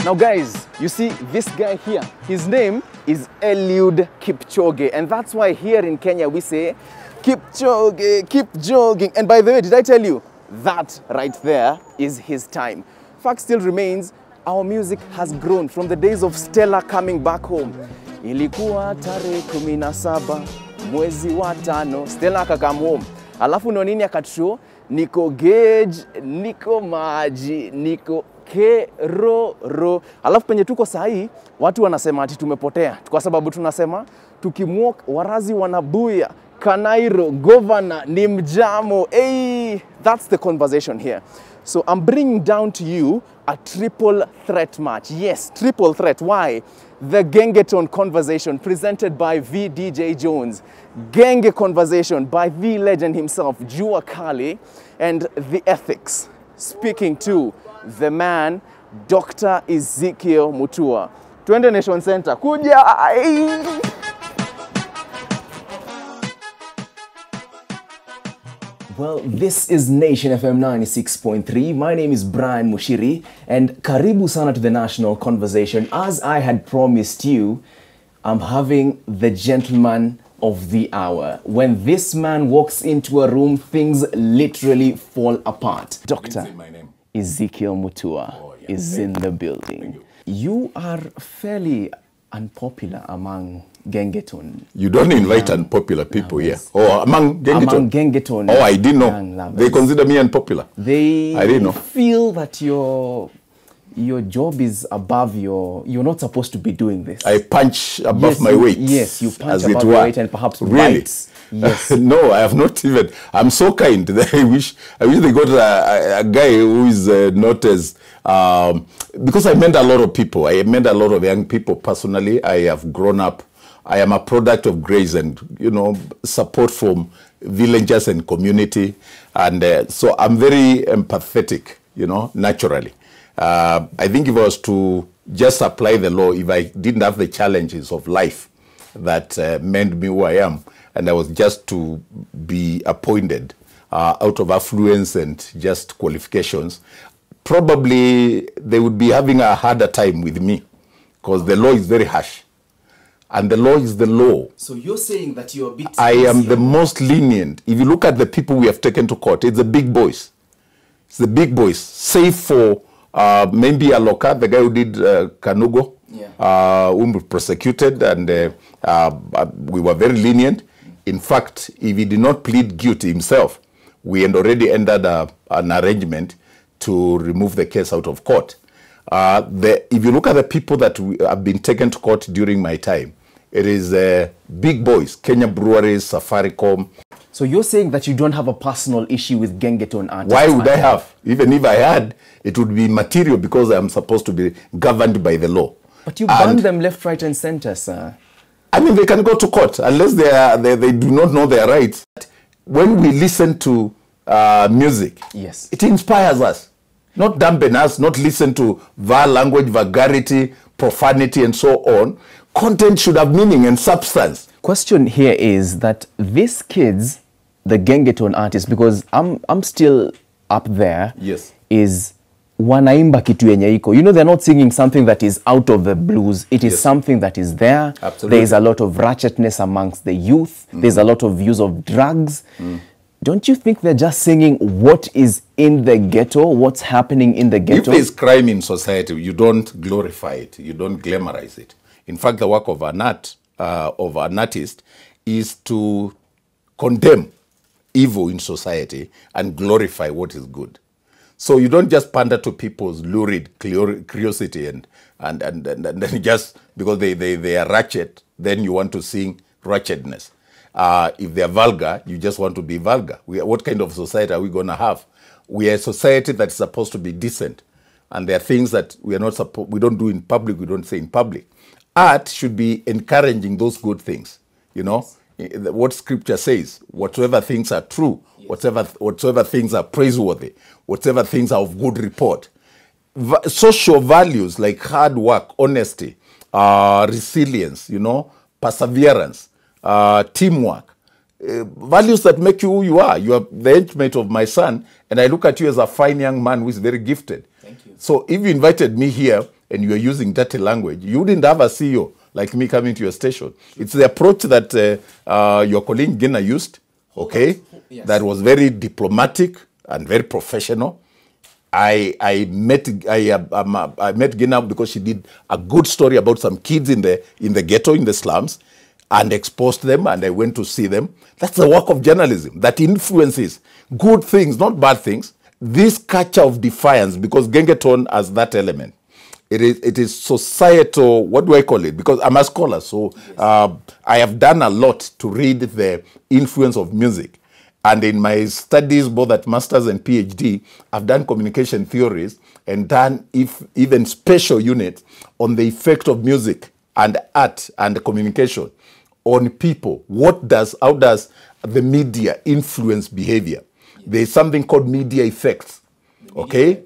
Now guys, you see this guy here, his name is Eliud Kipchoge, and that's why here in Kenya we say, Kipchoge, keep jogging. And by the way, did I tell you, that right there is his time. Fact still remains, our music has grown from the days of Stella coming back home. Ilikuwa tarehe 17 mwezi wa 5, Stella akakam home. Alafu nonini akatushow, niko gauge, niko maji, niko keroro. Alafu penye tuko sahi, watu wanasema ati tumepotea. Kwa sababu tunasema, tukimwalk warazi wanabuya, Kanairo, governor, ni mjamo. Hey, that's the conversation here. So I'm bringing down to you a triple threat match. Yes, triple threat. Why? The Gengetone conversation presented by VDJ Jones. Genge conversation by the legend himself, Jua Kali, and the ethics. Speaking to the man, Dr. Ezekiel Mutua. Twende Nation Center. Kuja! Well, this is Nation FM 96.3. My name is Brian Mushiri, and karibu sana to the national conversation. As I had promised you, I'm having the gentleman of the hour. When this man walks into a room, things literally fall apart. Dr. Ezekiel Mutua is in the building. You are fairly unpopular among Gengetone. You don't invite unpopular people here. Oh, among Gengetone? Among Gengetone. Oh, I didn't know. They consider me unpopular. I didn't know. Feel that your job is above you're not supposed to be doing this. I punch above my weight. Yes, you punch above your weight and perhaps really? Bites. Yes. No, I have not even. I'm so kind that I wish they got a guy who is not as because I met a lot of people. I met a lot of young people personally. I have grown up. I am a product of grace and, you know, support from villagers and community. And so I'm very empathetic, you know, naturally. I think if I was to just apply the law, if I didn't have the challenges of life that made me who I am, and I was just to be appointed out of affluence and just qualifications, probably they would be having a harder time with me because the law is very harsh. And the law is the law. So you're saying that you're a bit... I am the most lenient. If you look at the people we have taken to court, it's the big boys. It's the big boys. Save for maybe Aloka, the guy who did Kanugo, whom we prosecuted, and we were very lenient. In fact, if he did not plead guilty himself, we had already entered an arrangement to remove the case out of court. If you look at the people that have been taken to court during my time, it is big boys, Kenya Breweries, Safaricom. So you're saying that you don't have a personal issue with Gengetone artists? Why would I have? Even if I had, it would be material because I am supposed to be governed by the law. But you ban them left, right, and center, sir. I mean, they can go to court unless they do not know their rights. When we listen to music, yes, it inspires us. Not dampen us, not listen to vile language, vulgarity, profanity, and so on. Content should have meaning and substance. Question here is that these kids, the Gengetone artists, because I'm still up there, yes, is wanaimba kitu yenye iko. You know, they're not singing something that is out of the blues. It is something that is there. Absolutely. There is a lot of ratchetness amongst the youth. There's a lot of use of drugs. Don't you think they're just singing what is in the ghetto, what's happening in the ghetto? If there's crime in society, you don't glorify it, you don't glamorize it. In fact, the work of an artist is to condemn evil in society and glorify what is good. So you don't just pander to people's lurid curiosity and then just because they are ratchet, then you want to sing ratchetness. If they are vulgar, you just want to be vulgar. What kind of society are we going to have? We are a society that's supposed to be decent. And there are things that we don't do in public, we don't say in public. Art should be encouraging those good things. You know, what scripture says, whatsoever things are true, whatsoever things are praiseworthy, whatsoever things are of good report. Social values like hard work, honesty, resilience, you know, perseverance, teamwork, values that make you who you are. You are the intimate of my son, and I look at you as a fine young man who is very gifted. Thank you. So if you invited me here and you are using dirty language, you wouldn't have a CEO like me coming to your station. It's the approach that your colleague Gina used, okay? Yes. That was very diplomatic and very professional. I met Gina because she did a good story about some kids in the ghetto, in the slums, and exposed them, and I went to see them. That's the work of journalism that influences good things, not bad things. This culture of defiance, because Gengetone has that element. It is societal, what do I call it? Because I'm a scholar, so I have done a lot to read the influence of music. And in my studies, both at master's and PhD, I've done communication theories and done even special units on the effect of music and art and communication on people. How does the media influence behavior? Yes. There's something called media effects, okay?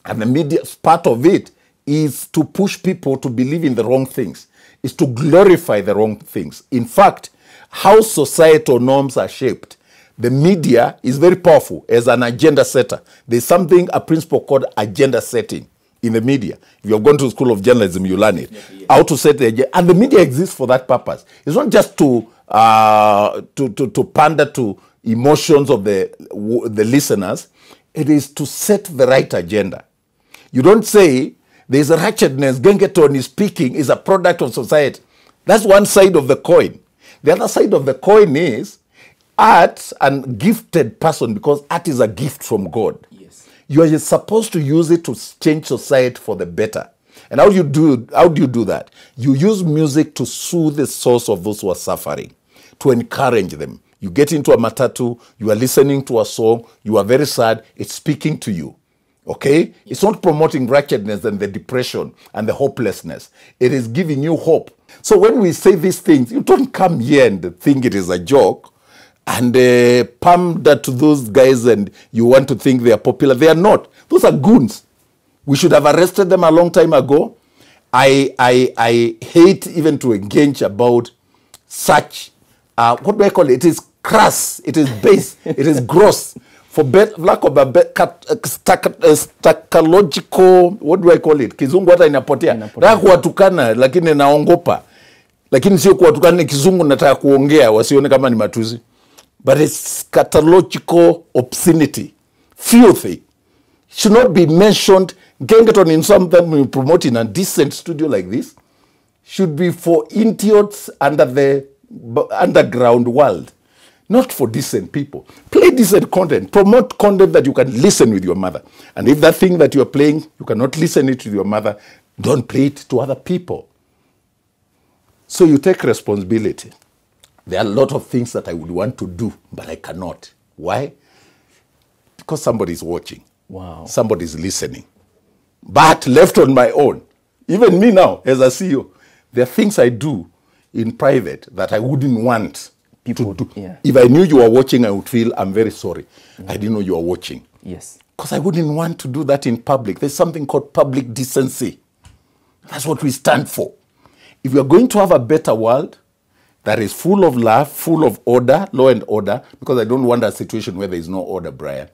And the media, part of it is to push people to believe in the wrong things, is to glorify the wrong things. In fact, how societal norms are shaped, the media is very powerful as an agenda setter. There's a principle called agenda setting in the media. If you've gone to school of journalism, you learn it. Yeah. How to set the agenda. And the media exists for that purpose. It's not just to pander to emotions of the listeners. It is to set the right agenda. You don't say, there's a wretchedness, Gengetone is speaking, is a product of society. That's one side of the coin. The other side of the coin is art and gifted person, because art is a gift from God. Yes. You are supposed to use it to change society for the better. And how do you do that? You use music to soothe the souls of those who are suffering, to encourage them. You get into a matatu, you are listening to a song, you are very sad, it's speaking to you. Okay? It's not promoting wretchedness and the depression and the hopelessness. It is giving you hope. So when we say these things, you don't come here and think it is a joke and pander to those guys and you want to think they are popular. They are not. Those are goons. We should have arrested them a long time ago. I hate even to engage about such, what do I call it? It is crass, it is base, it is gross. For lack of a psychological, what do I call it? Kizungu hata inapotea. Nataka kuwatukana lakini naongopa. Lakini sio kuwatukana kizungu, nataka kuongea wasione kama ni matusi. But it's scatological obscenity. Filthy. Should not be mentioned. Gengetone in something promoting a decent studio like this should be for idiots under the underground world. Not for decent people. Play decent content. Promote content that you can listen with your mother. And if that thing that you are playing, you cannot listen it with your mother, don't play it to other people. So you take responsibility. There are a lot of things that I would want to do, but I cannot. Why? Because somebody is watching. Wow. Somebody is listening. But left on my own, even me now, as a CEO, there are things I do in private that I wouldn't want people to do. Yeah. If I knew you were watching, I would feel, I'm very sorry. Yeah. I didn't know you were watching. Yes. Because I wouldn't want to do that in public. There's something called public decency. That's what we stand for. If you're going to have a better world that is full of love, full of order, law and order, because I don't want a situation where there is no order, Brian.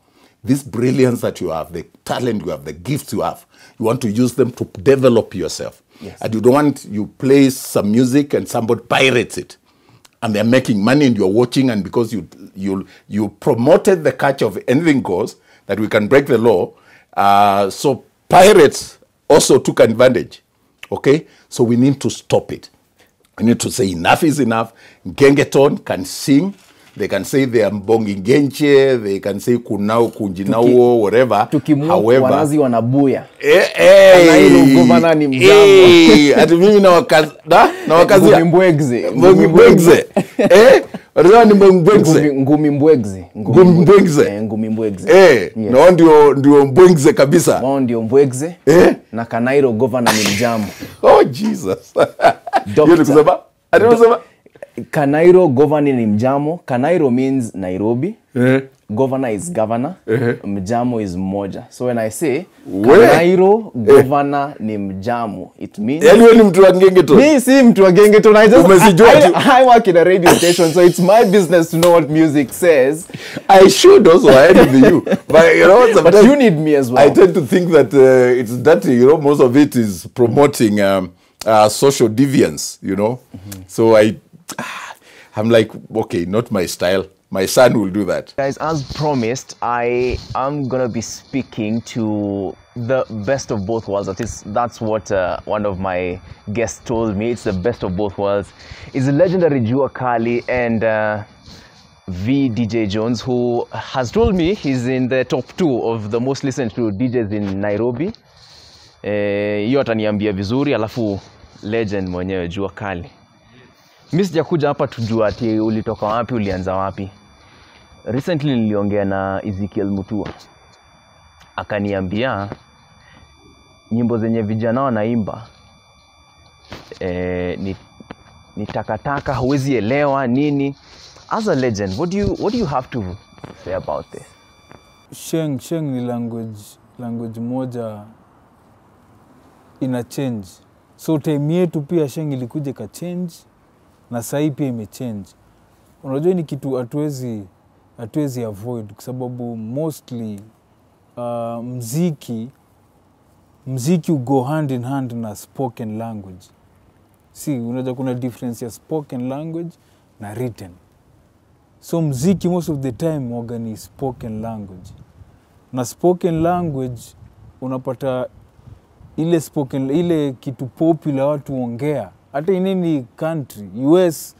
This brilliance that you have, the talent you have, the gifts you have, you want to use them to develop yourself. Yes. And you don't want, you play some music and somebody pirates it. And they're making money and you're watching, and because you promoted the culture of anything goes, that we can break the law, so pirates also took advantage, okay? So we need to stop it. We need to say enough is enough. Gengetone can sing. They can say they are mbongi genche. They can say kunao, kunjinao, whatever. However, wanazi wanabuya. Anailo governor ni mjambo. Ati mimi na wakazi Ngumimbwegze. Ngumimbwegze. Wazao ni mbwegze. Ngumimbwegze. Ngumimbwegze. Na ndio mbwegze kabisa. Wao ndio mbwegze. Na Kanairo governor ni mjambo. Oh Jesus. Yule kusema? Ati unasema? Kanairo governor ni mjamo. Kanairo means Nairobi. governor is governor, mjamo is moja. So when I say Kanairo governor ni mjamo, it means wewe ni mtu wa Gengetone. Me si mtu wa Gengetone. I work in a radio station, so it's my business to know what music says. I should also envy you, but you know, but you need me as well. I tend to think that it's dirty. You know, most of it is promoting social deviance. You know, so I'm like, okay, not my style. My son will do that. Guys, as promised, I am gonna be speaking to the best of both worlds. That's what one of my guests told me. It's the best of both worlds. It's the legendary Jua Kali and V DJ Jones, who has told me he's in the top 2 of the most listened to DJs in Nairobi. Hiyo ataniambia vizuri, alafu legend mwenyewe Jua Kali. Mimi sijakuja hapa tujua ati ulitoka wapi, ulianza wapi. Recently niliongea na Ezekiel Mutua. Akaniambia nyimbo zenye vijana wanaimba ni takataka, huwezi elewa nini. As a legend, what do you have to say about this? Sheng ni language moja ina change. So time yetu pia Sheng ilikuja ka change na sasa pia imechange. Unajua ni kitu hatuwezi avoid kwa sababu mostly mziki go hand in hand na spoken language. Unajua kuna difference ya spoken language na written. So mziki most of the time waga ni spoken language. Na spoken language unapata ile kitu popular watu ongea. Hata in any country, US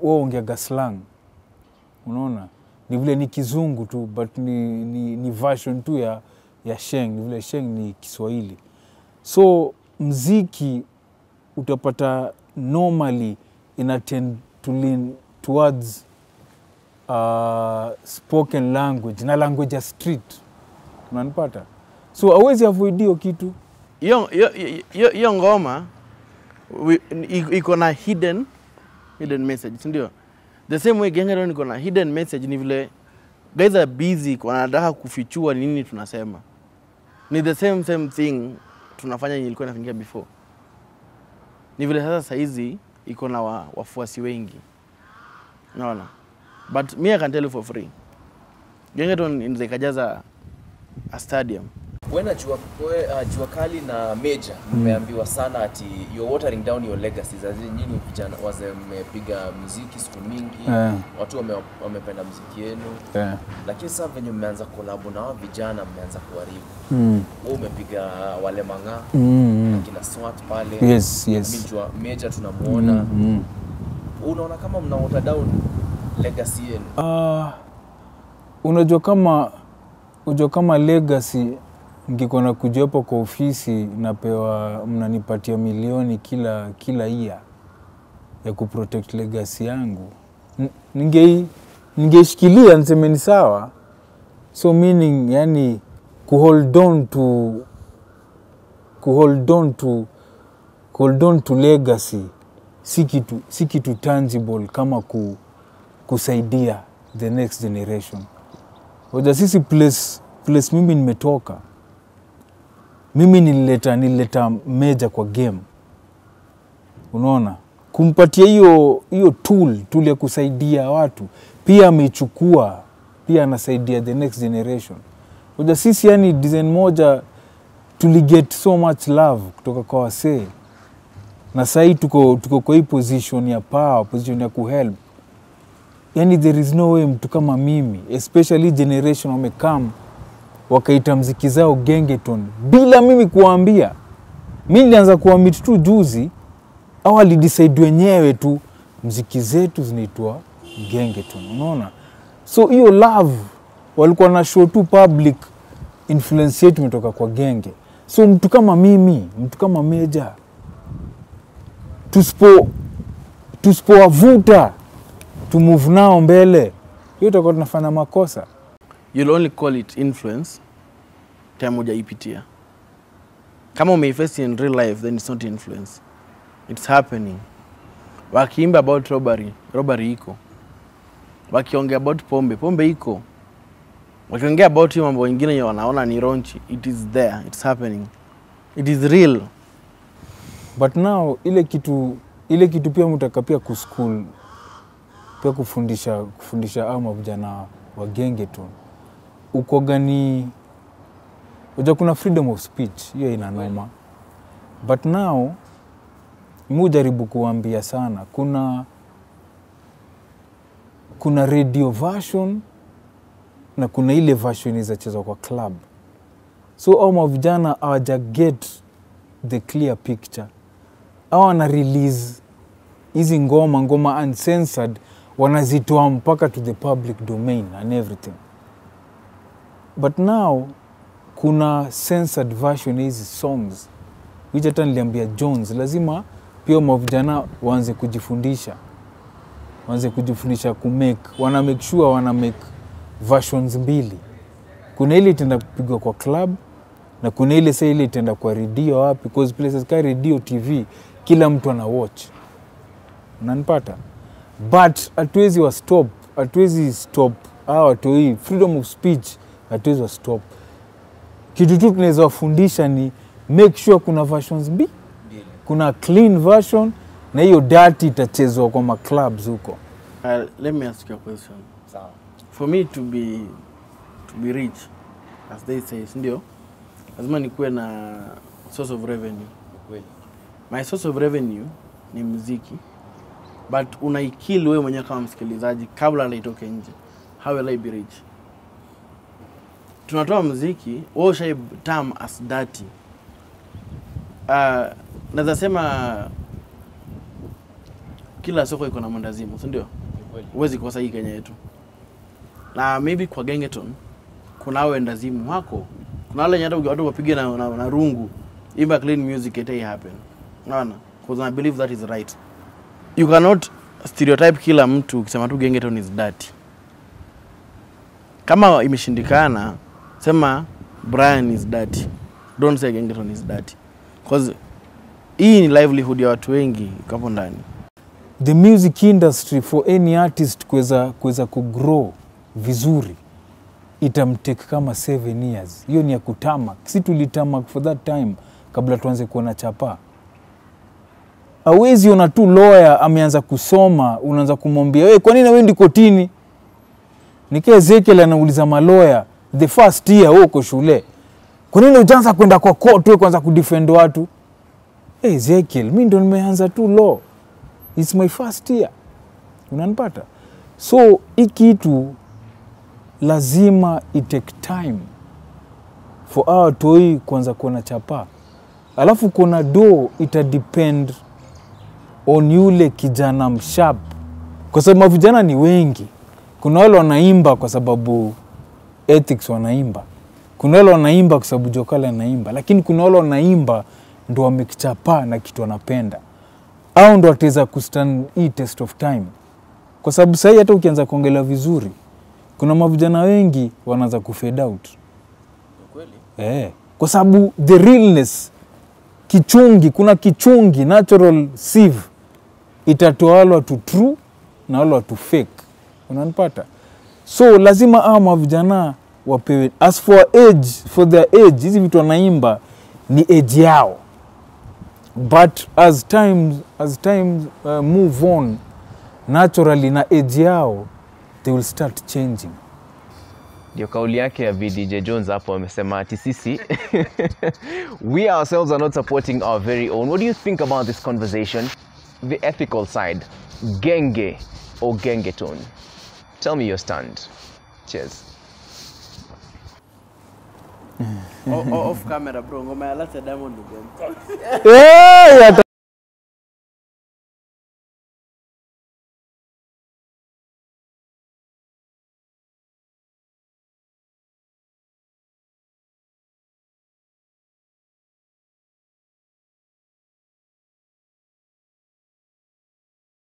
ongea slang. Unaona? Ni vile ni kizungu tu, but ni version tu ya Sheng. Ni vile Sheng ni Kiswahili. So mziki utapata normally tend to lean towards spoken language na language ya street. Unanipata? So hawezi avoid hiyo kitu. Hiyo ngoma iko na hidden message, ndio. The same way Gengetone iko na hidden message, ni vile guys are busy wanataka kufichua nini tunasema. Ni the same thing tunafanya ilikuwa inafanyika before. Ni vile sasa hizi iko na wafuasi wengi. Unaona? But me I can tell you for free. Gengetone inaweza kajaza a stadium. When Jua Kali na Major mmeambiwa sana ati you're watering down your legacy. Nyinyi vijana wamepiga muziki siku mingi, watu wamependa muziki yenu. Lakini sasa venye mmeanza collab na wao vijana mmeanza kuharibu. Wewe umepiga wale manga, kina SWAT pale. Yes. Major tunamuona. Unaona kama mna water down legacy yenu? Unajua kama legacy ngiko na kuja hapo kwa ofisi napewa mnanipatia milioni kila year ya kuprotect legacy yangu. Ningeishikilia niseme ni sawa. So meaning yani hold on to legacy si kitu tangible kama kusaidia the next generation. Oja sisi place mimi nimetoka. Mimi nilileta Major kwa game. Unaona? Kumpatia hiyo tool ya kusaidia watu. Pia amechukua, pia anasaidia the next generation. Oja sisi yani design moja get so much love kutoka kwa wasee. Na sasa tuko kwa hii position ya power, position ya kuhelp. Yani there is no way mtu kama mimi, especially generation wamekam wakaita mziki zao Gengetone bila mimi kuambia. Mimi nilianza kuamit tu juzi, au alidecide wenyewe tu mziki zetu zinaitwa Gengetone. Unaona? So hiyo love walikuwa na show tu public, influence yetu imetoka kwa Genge. So mtu kama mimi, mtu kama Major, tusipowavuta to move nao mbele, hiyo itakuwa tunafanya makosa. You'll only call it influence time hujaipitia. Kama umeifest in real life, then it's not influence. It's happening. Wakiimba about robbery iko. wakiongea about pombe iko. Wakiongea about hiyo mambo wengine yenye wanaona ni ronchi, it is there, it's happening. It is real. But now ile kitu pia mtaka pia kuschool pia kufundisha ama vijana wa Gengetone. Uko gani unajua kuna freedom of speech, hiyo ina noma. But now mujaribu kuambia sana kuna radio version na kuna ile version inachezwa kwa club. So au vijana hawaja get the clear picture. Au wana release hizi ngoma uncensored, wanazitoa mpaka to the public domain and everything. But now kuna censored version hizi songs, which hata niliambia Jones lazima pia mavijana waanze kujifundisha wana make sure wana make versions mbili. Kuna ile itaenda kupigwa kwa club na kuna ile sasa ile itaenda kwa radio wapi, because places ka radio, TV kila mtu ana watch. Unanipata? But hatuwezi stop hii freedom of speech, hatuwezi stop. Kitu tu tunaweza wafundisha ni make sure kuna versions mbili. Kuna clean version na hiyo dirty itachezwa kwa ma clubs huko. Let me ask you a question. For me to be rich, as they say, ndio lazima nikuwe na source of revenue. My source of revenue ni muziki, but unaikill wewe mwenyewe kama msikilizaji kabla haitoke nje. How will I be rich? Tunatoa muziki, wewe shai term as dirty. Naweza sema kila soko iko na mandazimu, si ndio? Huwezi kosa hii Kenya yetu. Na maybe kwa Gengetone kuna wendazimu wako. Kuna wale nyata watu wapige na rungu. Imba clean music it happen. Unaona? Because I believe that is right. You cannot stereotype kila mtu ukisema tu Gengetone is dirty. Kama imeshindikana, sema Brian is dirty. Don't say Gengetone is dirty. Because hii ni livelihood ya watu wengi hapo ndani. The music industry for any artist kuweza kugrow vizuri itamtake kama 7 years. Hiyo ni ya kutamak. Si tulitamak for that time kabla tuanze kuona chapa. Hawezi ona tu lawyer ameanza kusoma, unaanza kumwambia, "Wewe kwa nini wewe ndi kotini?" Nikia Ezekiel anauliza malawyer the first year uko shule. Kwa nini unaanza kwenda kwa court wewe kwanza kudefend watu? Ezekiel, mimi ndo nimeanza tu law. It's my first year. Unanipata? So hii kitu lazima it take time for our toy kwanza kuona chapa. Alafu kuna do ita depend on yule kijana msharp. Kwa sababu vijana ni wengi. Kuna wale wanaimba kwa sababu ethics wanaimba. Kuna wale wanaimba kwa sababu Jokala anaimba, lakini kuna wale wanaimba ndo wamekichapa na kitu wanapenda. Au ndo wataweza kustand hii test of time. Kwa sababu sasa hata ukianza kuongelea vizuri, kuna mavijana wengi wanaanza kufade out. Kweli? Kwa sababu the realness kuna kichungi natural sieve itatoa wale watu true na wale watu fake. Unanipata? So lazima hao mavijana wapewe as for their age, hizi vitu wanaimba ni age yao. But as times move on naturally na age yao, they will start changing. Ndio kauli yake ya VDJ Jones hapo amesema ati sisi we ourselves are not supporting our very own. What do you think about this conversation? The ethical side, Genge or Gengetone? Tell me your stand. Cheers. Off camera bro, ngoma ya last Diamond.